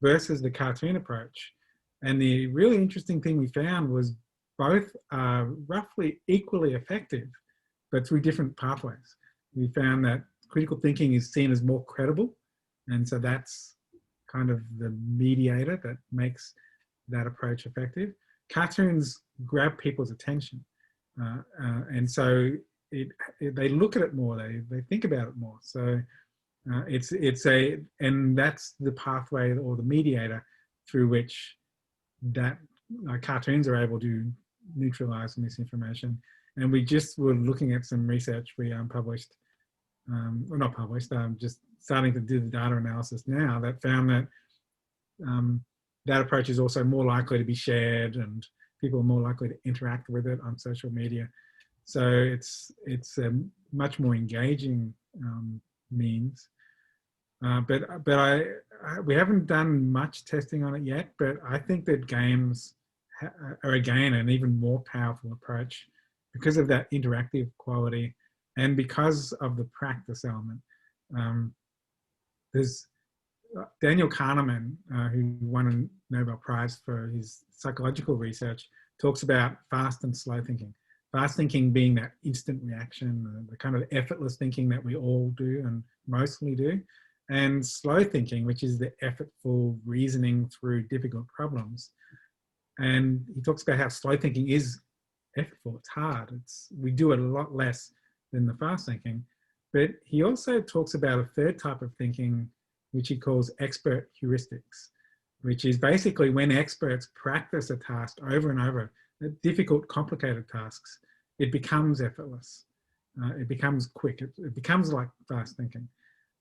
versus the cartoon approach. And the really interesting thing we found was both are roughly equally effective, but through different pathways. We found that critical thinking is seen as more credible. And so that's kind of the mediator that makes that approach effective. Cartoons grab people's attention. And so they look at it more, they think about it more. So and that's the pathway or the mediator through which that cartoons are able to neutralize misinformation. And we just were looking at some research we published, well, not published, just starting to do the data analysis now, that found that that approach is also more likely to be shared, and people are more likely to interact with it on social media. So it's a much more engaging means. But we haven't done much testing on it yet, but I think that games are again an even more powerful approach because of that interactive quality and because of the practice element. There's Daniel Kahneman, who won a Nobel Prize for his psychological research, talks about fast and slow thinking. Fast thinking being that instant reaction, the kind of effortless thinking that we all do and mostly do, and slow thinking, which is the effortful reasoning through difficult problems. And he talks about how slow thinking is effortful, it's hard, we do it a lot less than the fast thinking. But he also talks about a third type of thinking, which he calls expert heuristics, which is basically when experts practice a task over and over, difficult, complicated tasks, it becomes effortless. It becomes quick. It becomes like fast thinking.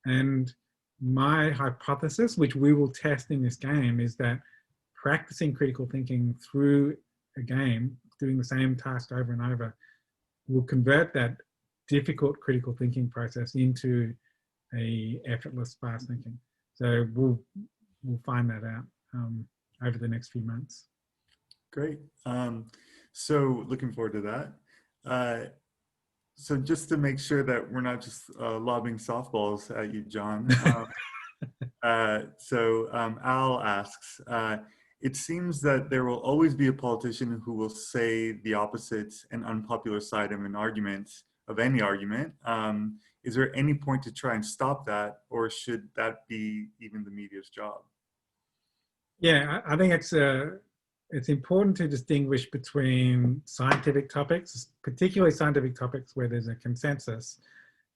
And my hypothesis, which we will test in this game, is that practicing critical thinking through a game, doing the same task over and over, will convert that difficult critical thinking process into a effortless fast thinking. So we'll find that out over the next few months. Great. So looking forward to that. So just to make sure that we're not just lobbing softballs at you, John. Al asks, it seems that there will always be a politician who will say the opposite and unpopular side of an argument, of any argument. Is there any point to try and stop that, or should that be even the media's job? Yeah, I think it's important to distinguish between scientific topics, particularly scientific topics where there's a consensus,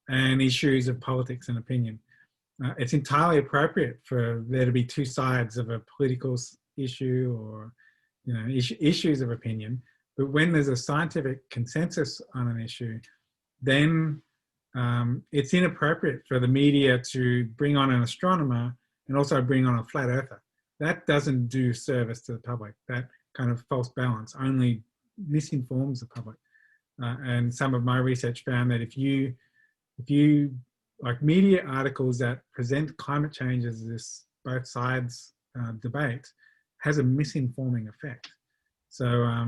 and issues of politics and opinion. It's entirely appropriate for there to be two sides of a political issue or issues of opinion. But when there's a scientific consensus on an issue, then it's inappropriate for the media to bring on an astronomer and also bring on a flat earther. That doesn't do service to the public. That kind of false balance only misinforms the public. And some of my research found that if you like media articles that present climate change as this both sides debate has a misinforming effect. So I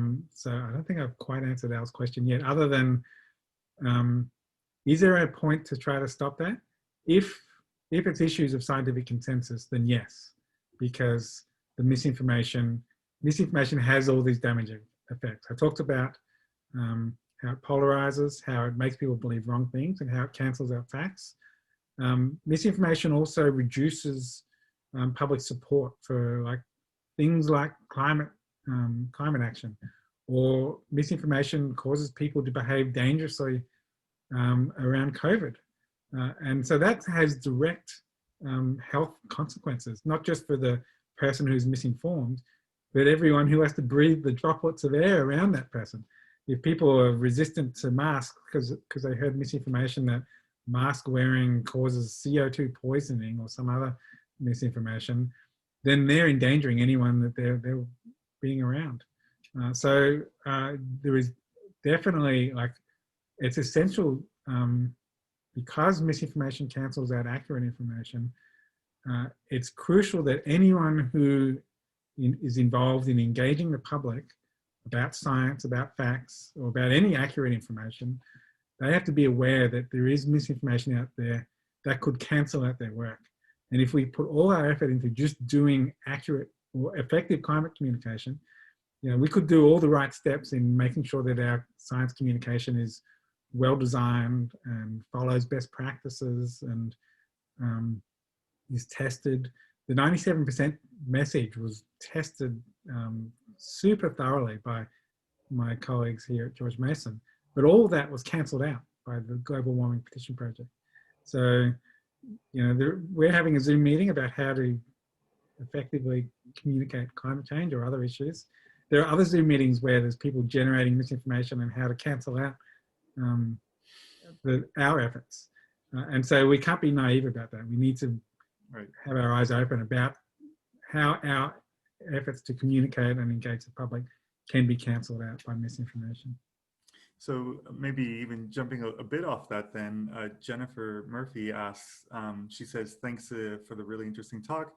don't think I've quite answered Al's question yet, other than is there a point to try to stop that? If it's issues of scientific consensus, then yes, because the misinformation has all these damaging effects. I talked about how it polarizes, how it makes people believe wrong things, and how it cancels out facts. Misinformation also reduces public support for things like climate action, or misinformation causes people to behave dangerously around COVID. And so that has direct health consequences, not just for the person who's misinformed, but everyone who has to breathe the droplets of air around that person. If people are resistant to masks because they heard misinformation that mask wearing causes CO2 poisoning or some other misinformation, then they're endangering anyone that they're being around. So there is definitely, it's essential because misinformation cancels out accurate information. It's crucial that anyone who is involved in engaging the public about science, about facts, or about any accurate information, they have to be aware that there is misinformation out there that could cancel out their work. And if we put all our effort into just doing accurate or effective climate communication, we could do all the right steps in making sure that our science communication is well designed and follows best practices and is tested. The 97% message was tested super thoroughly by my colleagues here at George Mason, but all of that was cancelled out by the Global Warming Petition Project. So, we're having a Zoom meeting about how to effectively communicate climate change or other issues. There are other Zoom meetings where there's people generating misinformation and how to cancel out our efforts. And so we can't be naive about that. We need to have our eyes open about how our efforts to communicate and engage the public can be cancelled out by misinformation. So maybe even jumping a bit off that then, Jennifer Murphy asks, she says, thanks for the really interesting talk.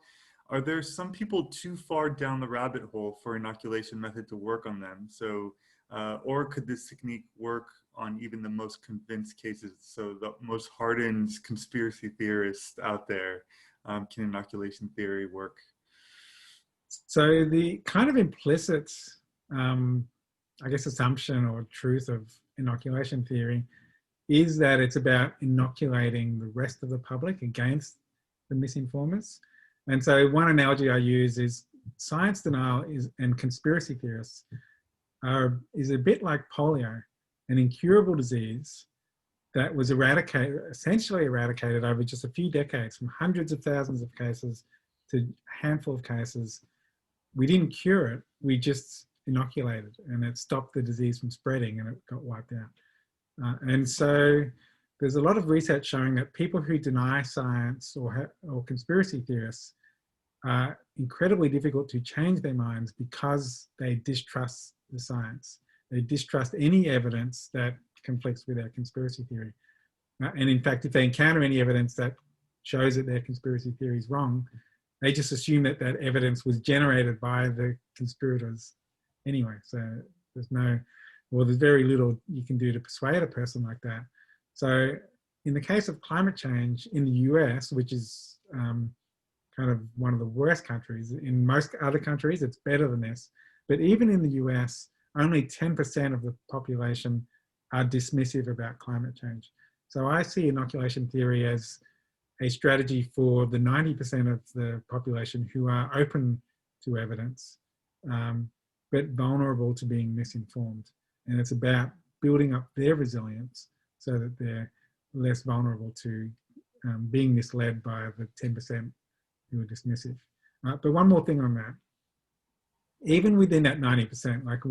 Are there some people too far down the rabbit hole for inoculation method to work on them? So, or could this technique work on even the most convinced cases? So the most hardened conspiracy theorists out there, can inoculation theory work? So the kind of implicit, I guess, assumption or truth of inoculation theory is that it's about inoculating the rest of the public against the misinformers. And so one analogy I use is science denial and conspiracy theorists is a bit like polio, an incurable disease that was essentially eradicated over just a few decades, from hundreds of thousands of cases to a handful of cases. We didn't cure it, we just inoculated, and it stopped the disease from spreading and it got wiped out. And so there's a lot of research showing that people who deny science or conspiracy theorists are incredibly difficult to change their minds because they distrust the science. They distrust any evidence that conflicts with their conspiracy theory. And in fact, if they encounter any evidence that shows that their conspiracy theory is wrong, they just assume that that evidence was generated by the conspirators anyway. So there's very little you can do to persuade a person like that. So in the case of climate change in the US, which is kind of one of the worst countries. In most other countries, it's better than this. But even in the US, only 10% of the population are dismissive about climate change. So I see inoculation theory as a strategy for the 90% of the population who are open to evidence, but vulnerable to being misinformed. And it's about building up their resilience so that they're less vulnerable to being misled by the 10% who are dismissive. But one more thing on that. Even within that 90%, like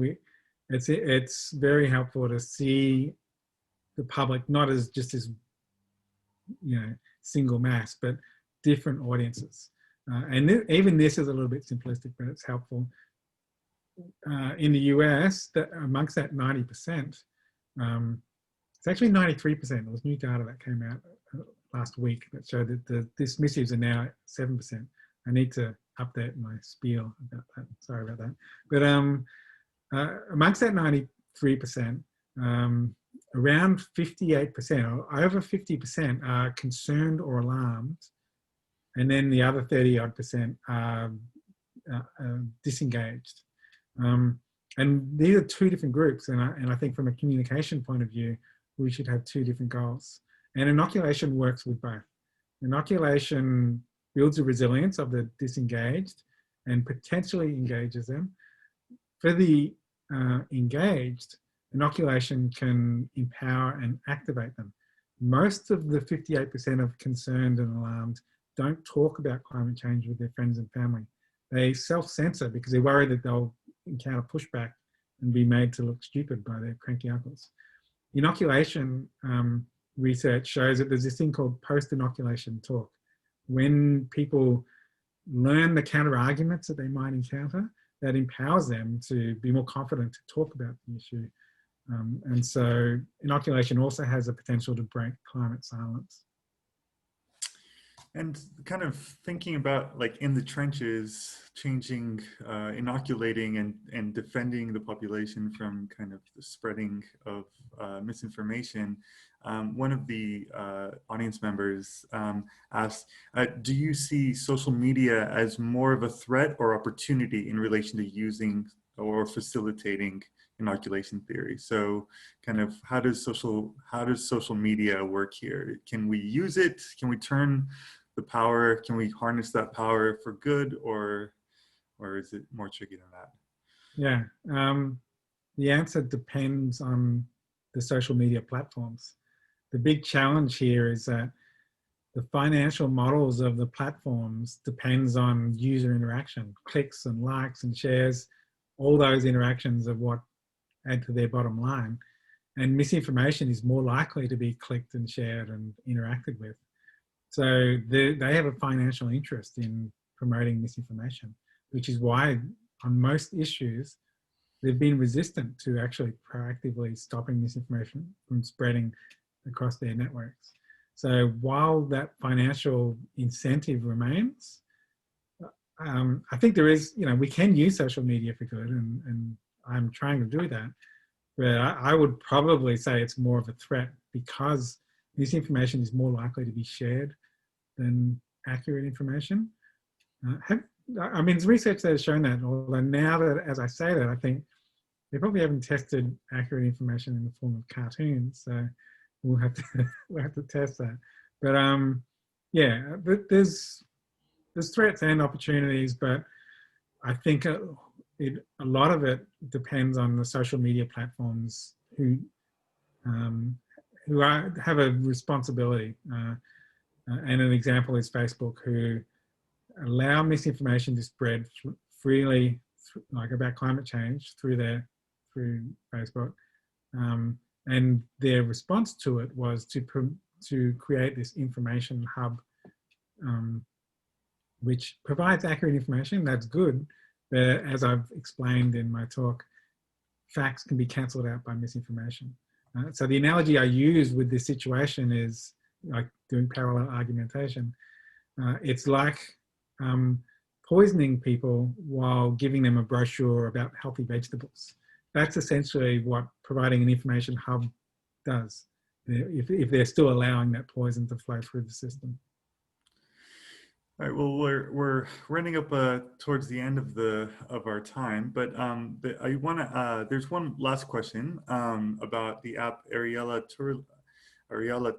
it's very helpful to see the public not as just as, you know, single mass, but different audiences. And even this is a little bit simplistic, but it's helpful. In the US, amongst that 90%, it's actually 93%. There was new data that came out last week that showed that the dismissives are now at 7%. I need to update my spiel about that. Sorry about that. But amongst that 93%, around 58% or over 50% are concerned or alarmed. And then the other 30-odd% are disengaged. And these are two different groups. And I think from a communication point of view, we should have two different goals. And inoculation works with both. Inoculation builds the resilience of the disengaged and potentially engages them. For the engaged, inoculation can empower and activate them. Most of the 58% of concerned and alarmed don't talk about climate change with their friends and family. They self-censor because they worry that they'll encounter pushback and be made to look stupid by their cranky uncles. Inoculation research shows that there's this thing called post-inoculation talk. When people learn the counter arguments that they might encounter, that empowers them to be more confident to talk about the issue. And so inoculation also has a potential to break climate silence. And kind of thinking about, like, in the trenches, changing, inoculating and defending the population from kind of the spreading of misinformation, one of the audience members asked, do you see social media as more of a threat or opportunity in relation to using or facilitating inoculation theory? So kind of how does social media work here? Can we use it? Can we turn the power, can we harness that power for good, or is it more tricky than that? Yeah, the answer depends on the social media platforms. The big challenge here is that the financial models of the platforms depends on user interaction, clicks and likes and shares. All those interactions are what add to their bottom line. And misinformation is more likely to be clicked and shared and interacted with. So they have a financial interest in promoting misinformation, which is why on most issues, they've been resistant to actually proactively stopping misinformation from spreading across their networks. So while that financial incentive remains, I think there is, you know, we can use social media for good, and I'm trying to do that. But I would probably say it's more of a threat because misinformation is more likely to be shared than accurate information. I mean, there's research that has shown that, although now that, as I say that, I think they probably haven't tested accurate information in the form of cartoons, so we'll have to test that. But yeah, there's threats and opportunities, but I think a lot of it depends on the social media platforms who have a responsibility. And an example is Facebook, who allow misinformation to spread freely, like about climate change, through Facebook. And their response to it was to create this information hub, which provides accurate information. That's good, but as I've explained in my talk, facts can be cancelled out by misinformation. So the analogy I use with this situation is like doing parallel argumentation. It's like poisoning people while giving them a brochure about healthy vegetables. That's essentially what providing an information hub does, if they're still allowing that poison to flow through the system. All right. Well, we're running up towards the end of our time, but I want to. There's one last question about the app. Ariella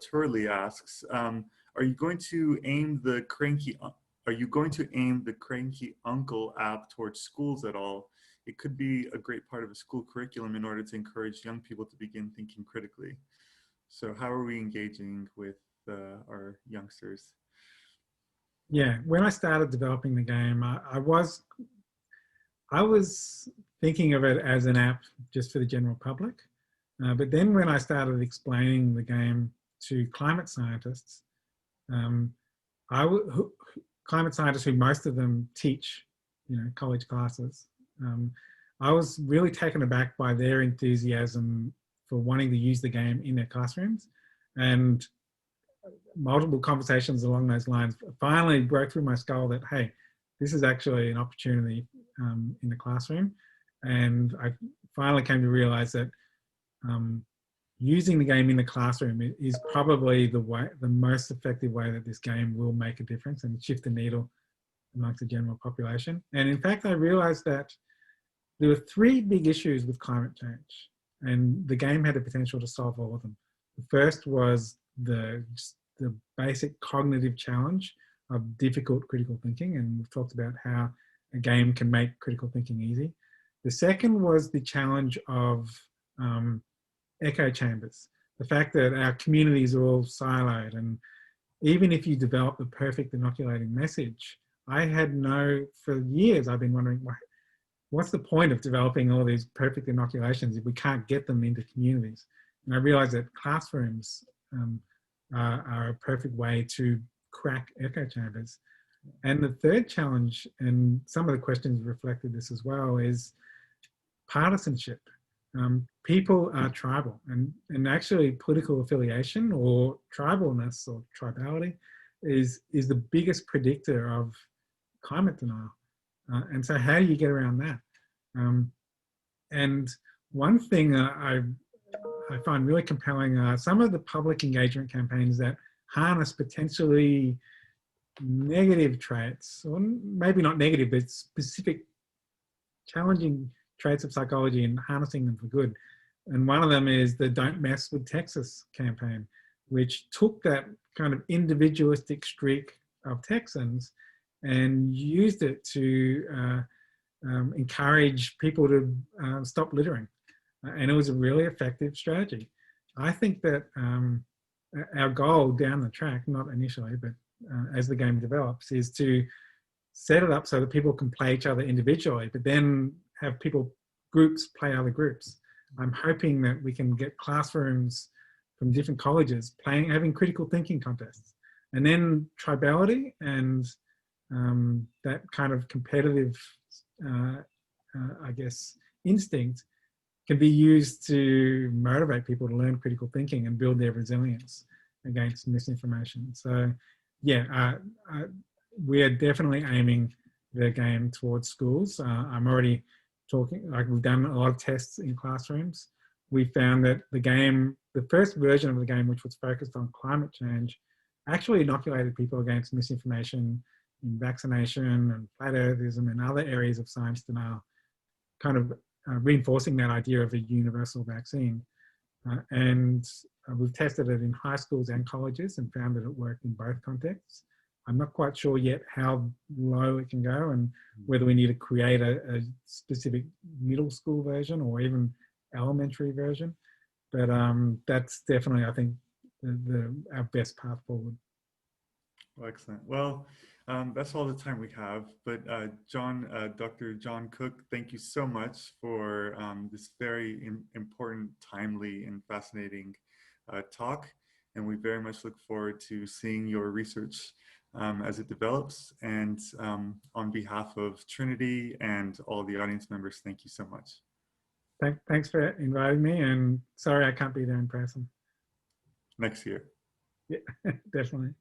Turley asks, "Are you going to aim the cranky? Are you going to aim the Cranky Uncle app towards schools at all? It could be a great part of a school curriculum in order to encourage young people to begin thinking critically. So, how are we engaging with our youngsters?" Yeah, when I started developing the game, I was thinking of it as an app just for the general public. But then when I started explaining the game to climate scientists, um, climate scientists who most of them teach, college classes, I was really taken aback by their enthusiasm for wanting to use the game in their classrooms. And multiple conversations along those lines finally broke through my skull that, hey, this is actually an opportunity in the classroom. And I finally came to realize that using the game in the classroom is probably the most effective way that this game will make a difference and shift the needle amongst the general population. And in fact, I realized that there were 3 big issues with climate change, and the game had the potential to solve all of them. The first was the basic cognitive challenge of difficult critical thinking, and we've talked about how a game can make critical thinking easy. The second was the challenge of echo chambers, the fact that our communities are all siloed, and even if you develop the perfect inoculating message, for years I've been wondering, what's the point of developing all these perfect inoculations if we can't get them into communities? And I realized that classrooms are a perfect way to crack echo chambers. And the third challenge, and some of the questions reflected this as well, is partisanship. People are tribal, and actually political affiliation or tribalness or tribality is the biggest predictor of climate denial. And so how do you get around that? And one thing I find really compelling are some of the public engagement campaigns that harness potentially negative traits, or maybe not negative, but specific challenging traits of psychology and harnessing them for good. And one of them is the Don't Mess with Texas campaign, which took that kind of individualistic streak of Texans and used it to encourage people to stop littering. And it was a really effective strategy. I think that our goal down the track, not initially, but as the game develops, is to set it up so that people can play each other individually, but then have groups play other groups. I'm hoping that we can get classrooms from different colleges having critical thinking contests. And then tribality and that kind of competitive, I guess, instinct can be used to motivate people to learn critical thinking and build their resilience against misinformation. So yeah, we are definitely aiming the game towards schools. I'm already talking, like we've done a lot of tests in classrooms. We found that the first version of the game, which was focused on climate change, actually inoculated people against misinformation in vaccination and flat earthism and other areas of science denial, kind of reinforcing that idea of a universal vaccine. And we've tested it in high schools and colleges and found that it worked in both contexts. I'm not quite sure yet how low it can go and whether we need to create a specific middle school version or even elementary version. But that's definitely, I think, our best path forward. Well, excellent. Well, that's all the time we have. But Dr. John Cook, thank you so much for this very important, timely, and fascinating talk. And we very much look forward to seeing your research as it develops. And on behalf of Trinity and all the audience members, thank you so much. Thanks for inviting me, and sorry I can't be there in person. Next year. Yeah, definitely.